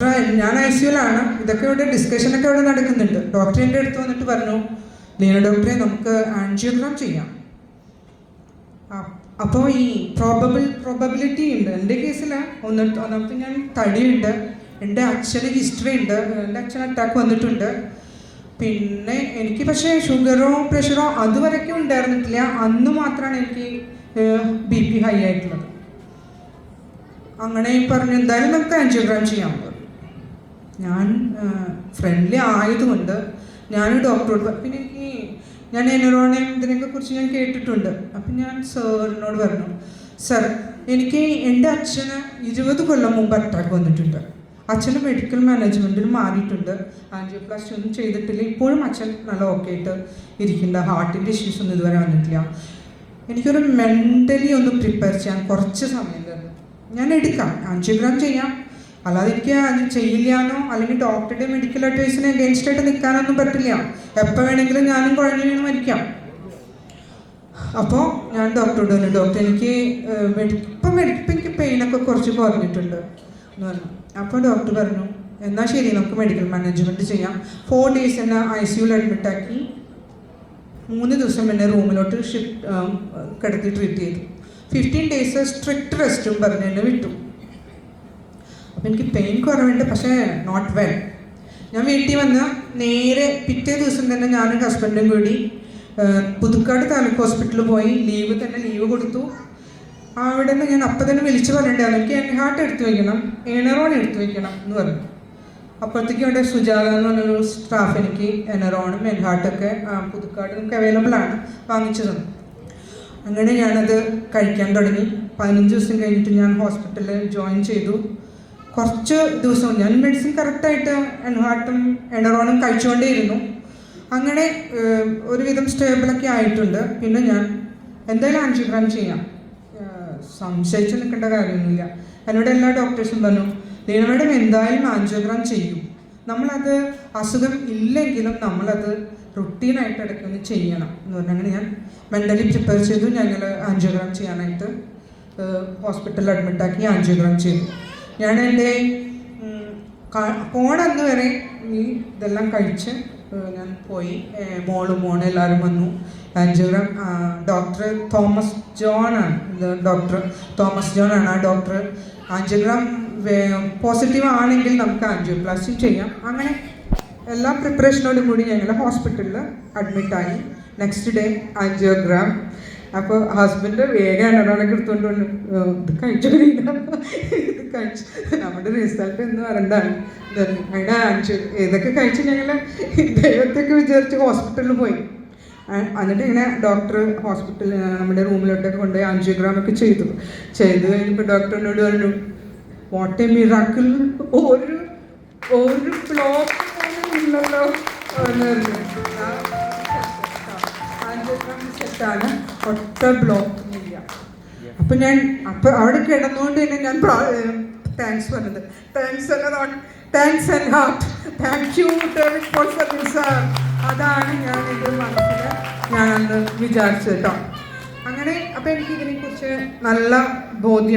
ഞാൻ ഐസിയുലാണ്. ഇതൊക്കെ ഇവിടെ ഡിസ്കഷനൊക്കെ ഇവിടെ നടക്കുന്നുണ്ട്. ഡോക്ടർ എൻ്റെ അടുത്ത് വന്നിട്ട് പറഞ്ഞു, ലീന ഡോക്ടറെ നമുക്ക് ആൻജിയോഗ്രാം ചെയ്യാം. അപ്പോൾ ഈ പ്രോബബിലിറ്റി ഉണ്ട്. എൻ്റെ കേസിൽ ഒന്നാമത്തെ ഞാൻ തടിയുണ്ട്, എൻ്റെ അച്ഛന് ഹിസ്റ്ററി ഉണ്ട്, എൻ്റെ അച്ഛൻ അറ്റാക്ക് വന്നിട്ടുണ്ട്. പിന്നെ എനിക്ക് പക്ഷേ ഷുഗറോ പ്രഷറോ അതുവരെയ്ക്കും ഉണ്ടായിരുന്നിട്ടില്ല. അന്ന് മാത്രമാണ് എനിക്ക് BP ഹൈ ആയിട്ടുള്ളത്. അങ്ങനെ പറഞ്ഞു എന്തായാലും നമുക്ക് ആൻജിയോഗ്രാം ചെയ്യാൻ പോകും. ഞാൻ ഫ്രണ്ട്ലി ആയതുകൊണ്ട് ഞാൻ ഡോക്ടറോട് പിന്നെ ഞാൻ എനറോണെ ഇതിനെയൊക്കെ കുറിച്ച് ഞാൻ കേട്ടിട്ടുണ്ട്. അപ്പം ഞാൻ സാറിനോട് പറഞ്ഞു, സർ എനിക്ക് എൻ്റെ അച്ഛന് 20 കൊല്ലം മുമ്പ് അറ്റാക്ക് വന്നിട്ടുണ്ട്. അച്ഛന് മെഡിക്കൽ മാനേജ്മെൻറ്റിൽ മാറിയിട്ടുണ്ട്. ആൻജിയോപ്ലാസ്റ്റി ഒന്നും ചെയ്തിട്ടില്ല. ഇപ്പോഴും അച്ഛൻ നല്ല ഓക്കെ ആയിട്ട് ഇരിക്കുന്നുണ്ട്. ഹാർട്ടിൻ്റെ ഇഷ്യൂസ് ഒന്നും ഇതുവരെ വന്നിട്ടില്ല. എനിക്കൊരു മെൻ്റലി ഒന്ന് പ്രിപ്പയർ ചെയ്യാൻ കുറച്ച് സമയം തരണം. ഞാൻ എടുക്കാം, ആൻജിയോഗ്രാം ചെയ്യാം. അല്ലാതെ എനിക്ക് അത് ചെയ്യില്ലാന്നോ അല്ലെങ്കിൽ ഡോക്ടറുടെ മെഡിക്കൽ അഡ്വൈസിന് അഗെയിൻസ്റ്റ് ആയിട്ട് നിൽക്കാനൊന്നും പറ്റില്ല. എപ്പോൾ വേണമെങ്കിലും ഞാനും കുഴഞ്ഞു വീണ് മരിക്കാം. അപ്പോൾ ഞാൻ ഡോക്ടറോട് പറഞ്ഞു, ഡോക്ടർ എനിക്ക് ഇപ്പം എനിക്ക് പെയിനൊക്കെ കുറച്ച് കുറഞ്ഞിട്ടുണ്ട് എന്ന് പറഞ്ഞു. അപ്പോൾ ഡോക്ടർ പറഞ്ഞു, എന്നാൽ ശരി നമുക്ക് മെഡിക്കൽ മാനേജ്മെൻറ്റ് ചെയ്യാം. 4 days എന്നെ ICUവിൽ അഡ്മിറ്റാക്കി. 3 ദിവസം എന്നെ റൂമിലോട്ട് കിടത്തി ട്രീറ്റ് ചെയ്തു. 15 days സ്ട്രിക്റ്റ് റെസ്റ്റും പറഞ്ഞ് എന്നെ വിട്ടു. അപ്പം എനിക്ക് പെയിൻ കുറവുണ്ട്, പക്ഷേ നോട്ട് വെൽ. ഞാൻ വീട്ടിൽ വന്ന് നേരെ പിറ്റേ ദിവസം തന്നെ ഞാനും ഹസ്ബൻഡും കൂടി പുതുക്കാട് താലൂക്ക് ഹോസ്പിറ്റലിൽ പോയി. ലീവ് കൊടുത്തു. അവിടെ നിന്ന് ഞാൻ അപ്പം തന്നെ വിളിച്ച് പറഞ്ഞിട്ടുണ്ടായിരുന്നു, എനിക്ക് എൻഹാർട്ട് എടുത്തു വയ്ക്കണം, എനറോൺ എടുത്തു വയ്ക്കണം എന്ന് പറഞ്ഞു. അപ്പോഴത്തേക്കും അവിടെ സുജാത എന്ന് പറഞ്ഞൊരു സ്റ്റാഫ് എനിക്ക് എനറോണും എൻഹാർട്ടൊക്കെ പുതുക്കാട് നമുക്ക് അവൈലബിൾ ആണ്, വാങ്ങിച്ചു തന്നു. അങ്ങനെ ഞാനത് കഴിക്കാൻ തുടങ്ങി. 15 ദിവസം കഴിഞ്ഞിട്ട് ഞാൻ ഹോസ്പിറ്റലിൽ ജോയിൻ ചെയ്തു. കുറച്ച് ദിവസം ഞാൻ മെഡിസിൻ കറക്റ്റായിട്ട് എൻഹാർട്ടും എനറോണും കഴിച്ചുകൊണ്ടേയിരുന്നു. അങ്ങനെ ഒരുവിധം സ്റ്റേബിളൊക്കെ ആയിട്ടുണ്ട്. പിന്നെ ഞാൻ എന്തായാലും ആൻജിയോഗ്രാം ചെയ്യാം, സംശയിച്ച് നിൽക്കേണ്ട കാര്യമൊന്നുമില്ല. എന്നോട് എല്ലാ ഡോക്ടേഴ്സും പറഞ്ഞു, ലീന മാഡം എന്തായാലും ആൻജിയോഗ്രാം ചെയ്യും. നമ്മളത് അസുഖം ഇല്ലെങ്കിലും നമ്മളത് റുട്ടീനായിട്ട് ഇടയ്ക്കൊന്ന് ചെയ്യണം എന്ന് പറഞ്ഞു. അങ്ങനെ ഞാൻ മെൻ്റലി പ്രിപ്പയർ ചെയ്തു. ഞങ്ങൾ ആൻജിയോഗ്രാം ചെയ്യാനായിട്ട് ഹോസ്പിറ്റലിൽ അഡ്മിറ്റാക്കി ആൻജിയോഗ്രാം ചെയ്തു. ഞാൻ എൻ്റെ പോണന്ന് വരെ ഇതെല്ലാം കഴിച്ച് ഞാൻ പോയി. മോളും എല്ലാവരും വന്നു. ആൻജിയോഗ്രാം ഡോക്ടർ തോമസ് ജോൺ ആണ് ആ ഡോക്ടർ. ആൻജിയോഗ്രാം പോസിറ്റീവ് ആണെങ്കിൽ നമുക്ക് ആൻജിയോപ്ലാസ്റ്റി ചെയ്യാം. അങ്ങനെ എല്ലാ പ്രിപ്പറേഷനോടും കൂടി ഞങ്ങൾ ഹോസ്പിറ്റലിൽ അഡ്മിറ്റായി. Next day angiogram. അപ്പോൾ ഹസ്ബൻഡ് വേഗം എനറോണൊക്കെ എടുത്തുകൊണ്ട് വന്നു, ഇത് കഴിച്ചു നമ്മുടെ റിസൾട്ട് എന്ന് പറയണ്ടാണ്. അതിൻ്റെ ഇതൊക്കെ കഴിച്ച് ഞങ്ങൾ ദൈവത്തൊക്കെ വിചാരിച്ച് ഹോസ്പിറ്റലിൽ പോയി. എന്നിട്ട് ഇങ്ങനെ ഡോക്ടർ ഹോസ്പിറ്റലിൽ നമ്മുടെ റൂമിലോട്ടൊക്കെ കൊണ്ടുപോയി ആൻജിയോഗ്രാമൊക്കെ ചെയ്തു കഴിഞ്ഞപ്പോൾ ഡോക്ടറിനോട് പറഞ്ഞു, വാട്ട് എ മിറാക്കിൾ, ഒരു ബ്ലോക്ക് ഇല്ലല്ലോ എന്ന് പറഞ്ഞു. സെറ്റാണ്, ഒറ്റ ബ്ലോക്കില്ല. അപ്പം ഞാൻ അവിടെ കിടന്നുകൊണ്ട് തന്നെ ഞാൻ താങ്ക്സ് പറഞ്ഞത്. Thanks and heart, thank you David Paul Fardin sir. അതാണ് ഞാൻ എൻ്റെ മനസ്സിൽ ഞാനന്ന് വിചാരിച്ചത് കേട്ടോ. അങ്ങനെ അപ്പം എനിക്ക് ഇതിനെക്കുറിച്ച് നല്ല ബോധ്യം.